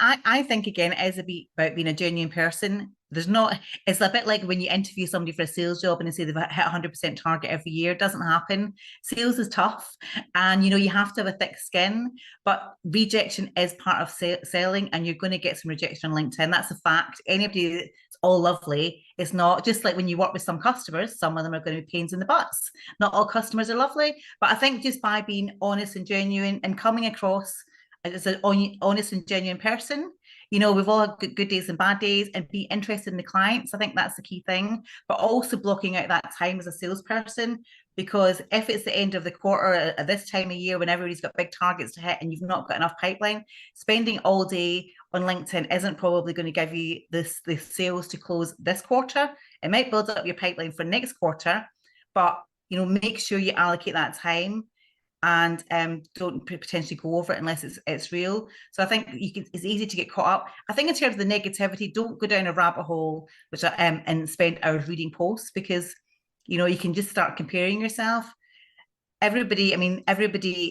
I think again it is about being a genuine person. There's not, it's a bit like when you interview somebody for a sales job and they say they've hit 100% target every year. It doesn't happen. Sales is tough, and you have to have a thick skin, but rejection is part of selling, and you're going to get some rejection on LinkedIn. That's a fact. Anybody that's all lovely, it's not. Just like when you work with some customers, some of them are going to be pains in the butts. Not all customers are lovely, but I think just by being honest and genuine and coming across as an honest and genuine person, we've all had good days and bad days, and be interested in the clients. I think that's the key thing, but also blocking out that time as a salesperson, because if it's the end of the quarter at this time of year when everybody's got big targets to hit and you've not got enough pipeline, spending all day on LinkedIn isn't probably going to give you the sales to close this quarter. It might build up your pipeline for next quarter, but make sure you allocate that time, and don't potentially go over it unless it's real. So I think it's easy to get caught up. I think in terms of the negativity, don't go down a rabbit hole and spend hours reading posts, because you can just start comparing yourself. Everybody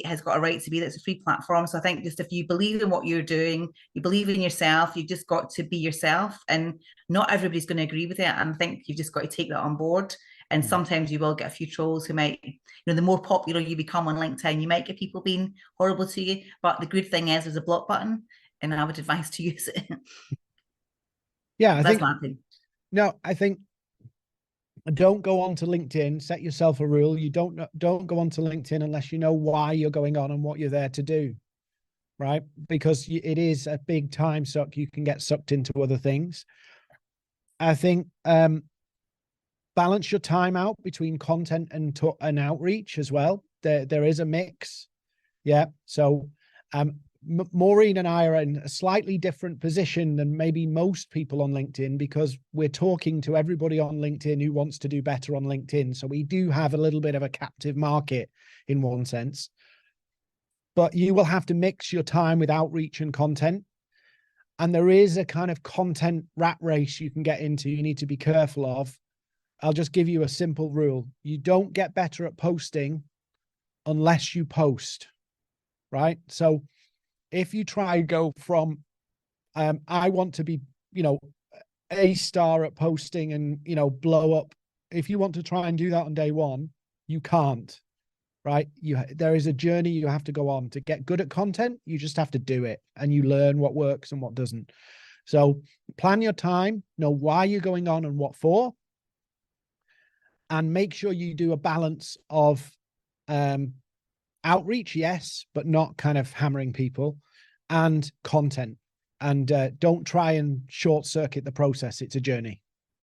has got a right to be there. It's a free platform. So I think just if you believe in what you're doing, you believe in yourself, you've just got to be yourself, and not everybody's going to agree with it. And I think you've just got to take that on board. And sometimes you will get a few trolls who might, the more popular you become on LinkedIn, you might get people being horrible to you. But the good thing is there's a block button, and I would advise to use it. Yeah, I think don't go on to LinkedIn. Set yourself a rule. You don't go on to LinkedIn unless you know why you're going on and what you're there to do, right? Because it is a big time suck. You can get sucked into other things. I think balance your time out between content and outreach as well. There is a mix. Yeah. So Maureen and I are in a slightly different position than maybe most people on LinkedIn, because we're talking to everybody on LinkedIn who wants to do better on LinkedIn. So we do have a little bit of a captive market in one sense, but you will have to mix your time with outreach and content. And there is a kind of content rat race you can get into. You need to be careful of. I'll just give you a simple rule. You don't get better at posting unless you post, right? So if you try go from, I want to be, a star at posting and, blow up. If you want to try and do that on day one, you can't, right? There is a journey you have to go on to get good at content. You just have to do it, and you learn what works and what doesn't. So plan your time, know why you're going on and what for, and make sure you do a balance of outreach, yes, but not kind of hammering people, and content. And don't try and short circuit the process. It's a journey.